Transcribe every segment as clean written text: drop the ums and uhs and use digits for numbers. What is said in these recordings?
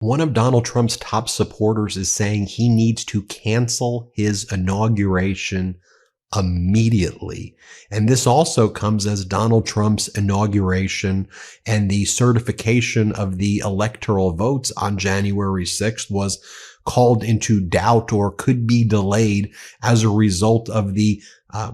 One of Donald Trump's top supporters is saying he needs to cancel his inauguration immediately. And this also comes as Donald Trump's inauguration and the certification of the electoral votes on January 6th was called into doubt or could be delayed as a result of the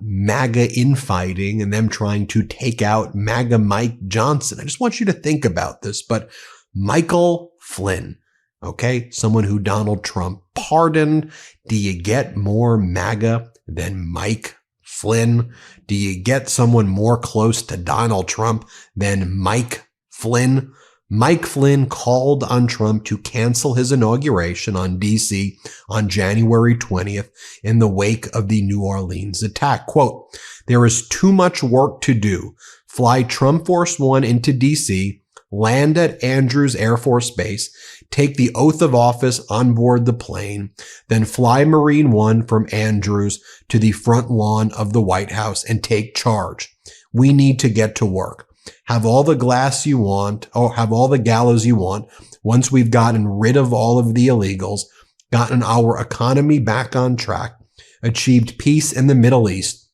MAGA infighting and them trying to take out MAGA Mike Johnson. I just want you to think about this, but Michael Flynn, okay, someone who Donald Trump pardoned. Do you get more MAGA than Mike Flynn? Do you get someone more close to Donald Trump than Mike Flynn? Mike Flynn called on Trump to cancel his inauguration on D.C. on January 20th in the wake of the New Orleans attack. Quote, "There is too much work to do. Fly Trump Force One into D.C., land at Andrews Air Force Base, take the oath of office on board the plane, then fly Marine One from Andrews to the front lawn of the White House and take charge. We need to get to work. Have all the glass you want, or have all the gallows you want, once we've gotten rid of all of the illegals, gotten our economy back on track, achieved peace in the Middle East,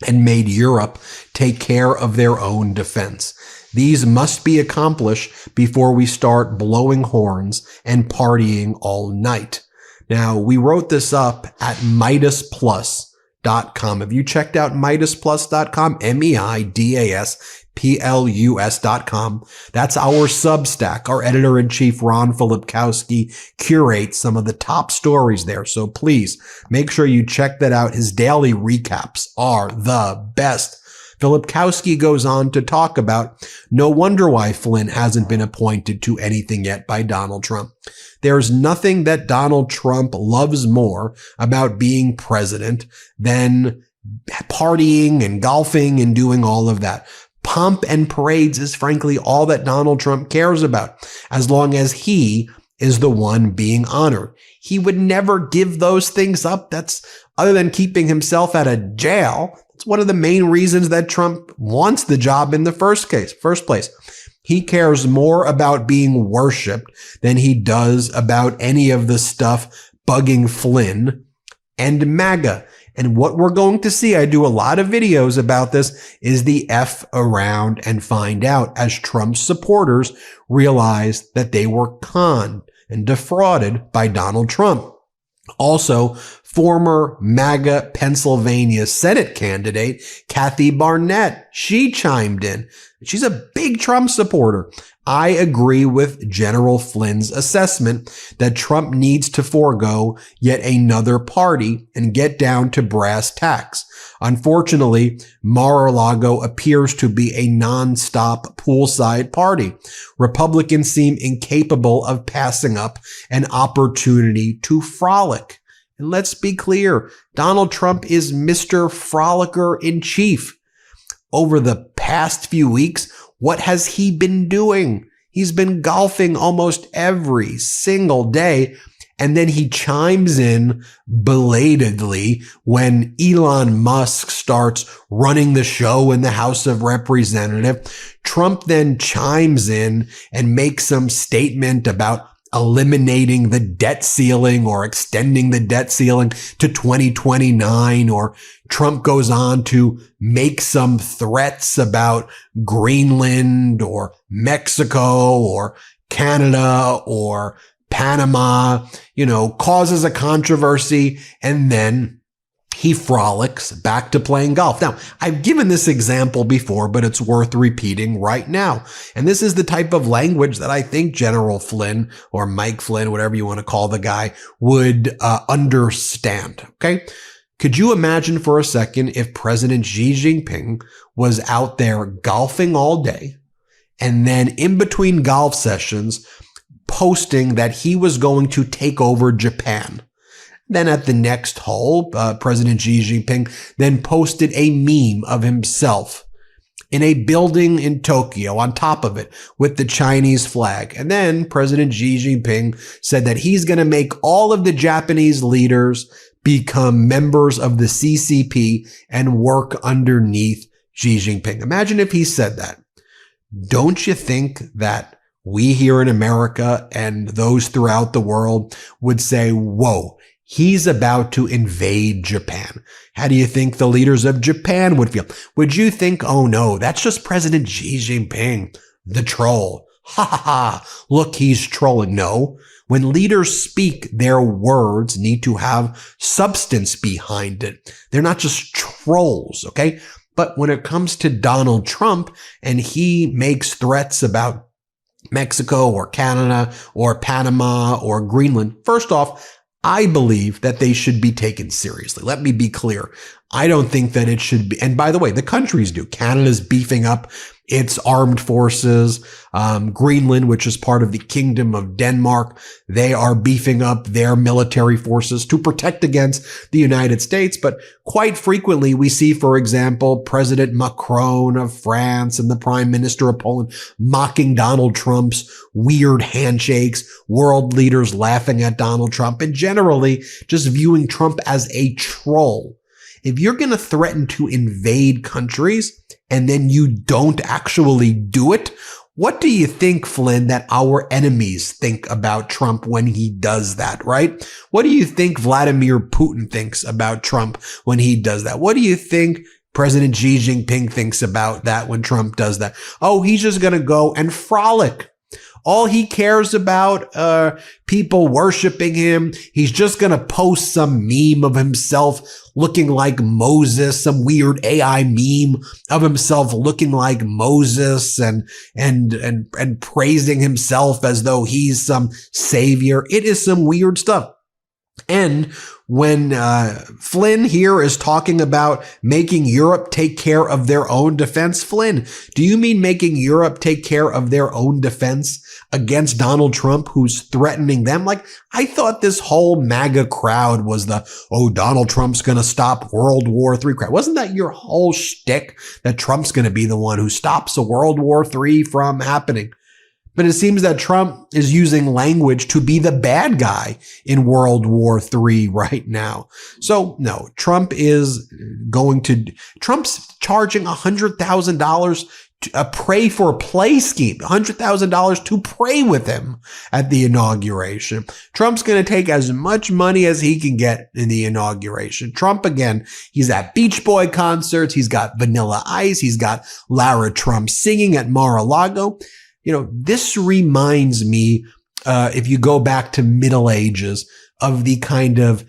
and made Europe take care of their own defense. These must be accomplished before we start blowing horns and partying all night." Now, we wrote this up at MeidasPlus.com. Have you checked out MeidasPlus.com? MeidasPlus.com. That's our Substack. Our editor-in-chief, Ron Filipkowski, curates some of the top stories there. So please make sure you check that out. His daily recaps are the best. Filipkowski goes on to talk about no wonder why Flynn hasn't been appointed to anything yet by Donald Trump. There's nothing that Donald Trump loves more about being president than partying and golfing and doing all of that. Pomp and parades is frankly all that Donald Trump cares about, as long as he is the one being honored. He would never give those things up. That's other than keeping himself out of jail. It's one of the main reasons that Trump wants the job in the first place. He cares more about being worshiped than he does about any of the stuff bugging Flynn and MAGA. And what we're going to see, I do a lot of videos about this, is the F around and find out as Trump's supporters realize that they were conned and defrauded by Donald Trump. Also, former MAGA Pennsylvania Senate candidate Kathy Barnett, she chimed in. She's a big Trump supporter. "I agree with General Flynn's assessment that Trump needs to forego yet another party and get down to brass tacks. Unfortunately, Mar-a-Lago appears to be a non-stop poolside party. Republicans seem incapable of passing up an opportunity to frolic." And let's be clear, Donald Trump is Mr. Frolicker in Chief. Over the past few weeks, what has he been doing? He's been golfing almost every single day. And then he chimes in belatedly when Elon Musk starts running the show in the House of Representatives. Trump then chimes in and makes some statement about eliminating the debt ceiling or extending the debt ceiling to 2029, or Trump goes on to make some threats about Greenland or Mexico or Canada or Panama, causes a controversy, and then he frolics back to playing golf. Now, I've given this example before, but it's worth repeating right now. And this is the type of language that I think General Flynn or Mike Flynn, whatever you want to call the guy, would understand. Okay. Could you imagine for a second if President Xi Jinping was out there golfing all day and then in between golf sessions posting that he was going to take over Japan? Then at the next hole, President Xi Jinping then posted a meme of himself in a building in Tokyo on top of it with the Chinese flag. And then President Xi Jinping said that he's going to make all of the Japanese leaders become members of the CCP and work underneath Xi Jinping. Imagine if he said that. Don't you think that we here in America and those throughout the world would say, whoa, he's about to invade Japan. How do you think the leaders of Japan would feel? Would you think, oh no, that's just President Xi Jinping, the troll? Ha ha ha, look, he's trolling. No. When leaders speak, their words need to have substance behind it. They're not just trolls, okay? But when it comes to Donald Trump and he makes threats about Mexico or Canada or Panama or Greenland, first off, I believe that they should be taken seriously. Let me be clear. I don't think that it should be. And by the way, the countries do. Canada's beefing up its armed forces. Greenland, which is part of the Kingdom of Denmark, they are beefing up their military forces to protect against the United States. But quite frequently, we see, for example, President Macron of France and the Prime Minister of Poland mocking Donald Trump's weird handshakes, world leaders laughing at Donald Trump, and generally just viewing Trump as a troll. If you're going to threaten to invade countries and then you don't actually do it, what do you think, Flynn, that our enemies think about Trump when he does that, right? What do you think Vladimir Putin thinks about Trump when he does that? What do you think President Xi Jinping thinks about that when Trump does that? Oh, he's just going to go and frolic. All he cares about, people worshiping him. He's just going to post some meme of himself looking like Moses, some weird AI meme of himself looking like Moses and praising himself as though he's some savior. It is some weird stuff. And when Flynn here is talking about making Europe take care of their own defense, Flynn, do you mean making Europe take care of their own defense against Donald Trump, who's threatening them? Like, I thought this whole MAGA crowd was Donald Trump's going to stop World War III crowd. Wasn't that your whole shtick, that Trump's going to be the one who stops a World War III from happening? But it seems that Trump is using language to be the bad guy in World War III right now. So no, Trump's charging $100,000 a pray for play scheme, $100,000 to pray with him at the inauguration. Trump's going to take as much money as he can get in the inauguration. Trump, again, he's at Beach Boy concerts. He's got Vanilla Ice. He's got Lara Trump singing at Mar-a-Lago. You know, this reminds me, if you go back to Middle Ages, of the kind of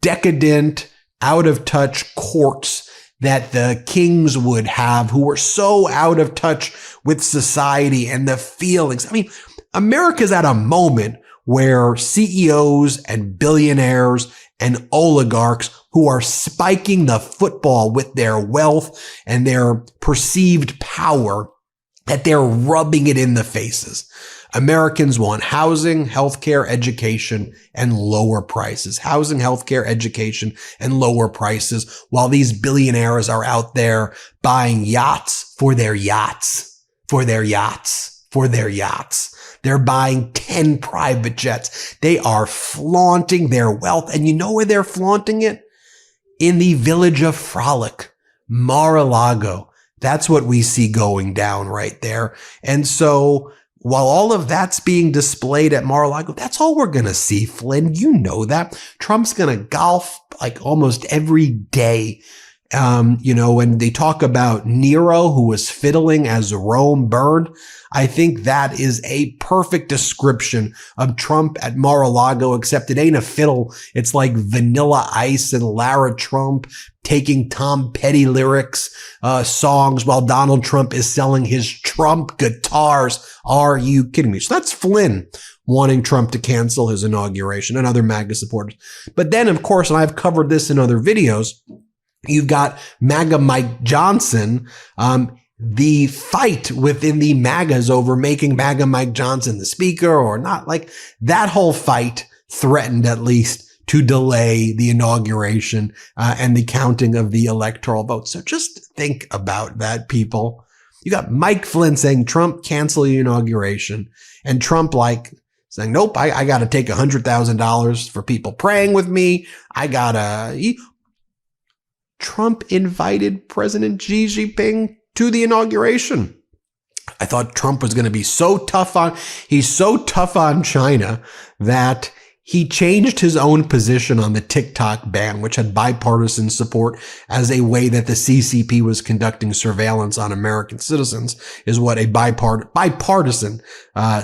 decadent, out of touch courts that the kings would have, who were so out of touch with society and the feelings. I mean, America's at a moment where CEOs and billionaires and oligarchs who are spiking the football with their wealth and their perceived power, that they're rubbing it in the faces. Americans want housing, healthcare, education, and lower prices. Housing, healthcare, education, and lower prices, while these billionaires are out there buying yachts for their yachts, for their yachts, for their yachts. They're buying 10 private jets. They are flaunting their wealth. And you know where they're flaunting it? In the village of Frolic, Mar-a-Lago. That's what we see going down right there. And so while all of that's being displayed at Mar-a-Lago, that's all we're going to see, Flynn. You know that. Trump's going to golf like almost every day. When they talk about Nero, who was fiddling as Rome burned, I think that is a perfect description of Trump at Mar-a-Lago, except it ain't a fiddle. It's like Vanilla Ice and Lara Trump taking Tom Petty lyrics, songs, while Donald Trump is selling his Trump guitars. Are you kidding me? So that's Flynn wanting Trump to cancel his inauguration and other MAGA supporters. But then, of course, and I've covered this in other videos, you've got MAGA Mike Johnson, the fight within the MAGAs over making MAGA Mike Johnson the speaker or not. Like, that whole fight threatened at least to delay the inauguration and the counting of the electoral votes. So just think about that, people. You got Mike Flynn saying, Trump, cancel your inauguration. And Trump saying, nope, I got to take $100,000 for people praying with me. Trump invited President Xi Jinping to the inauguration. I thought Trump was going to be he's so tough on China that he changed his own position on the TikTok ban, which had bipartisan support as a way that the CCP was conducting surveillance on American citizens, is what a bipartisan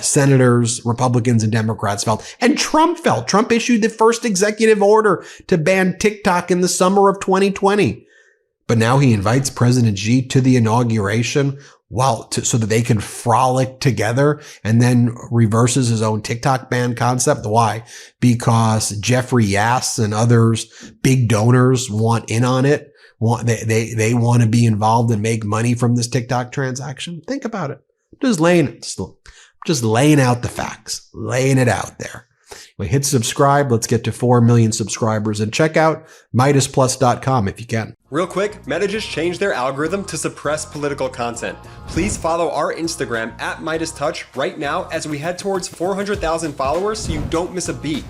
senators, Republicans, and Democrats felt. And Trump felt. Trump issued the first executive order to ban TikTok in the summer of 2020. But now he invites President Xi to the inauguration so that they can frolic together, and then reverses his own TikTok ban concept. Why? Because Jeffrey Yass and others, big donors, want in on it. They want to be involved and make money from this TikTok transaction. Think about it. Just laying out the facts, laying it out there. Hit subscribe. Let's get to 4 million subscribers, and check out MeidasPlus.com if you can. Real quick, Meta just changed their algorithm to suppress political content. Please follow our Instagram @MeidasTouch right now as we head towards 400,000 followers so you don't miss a beat.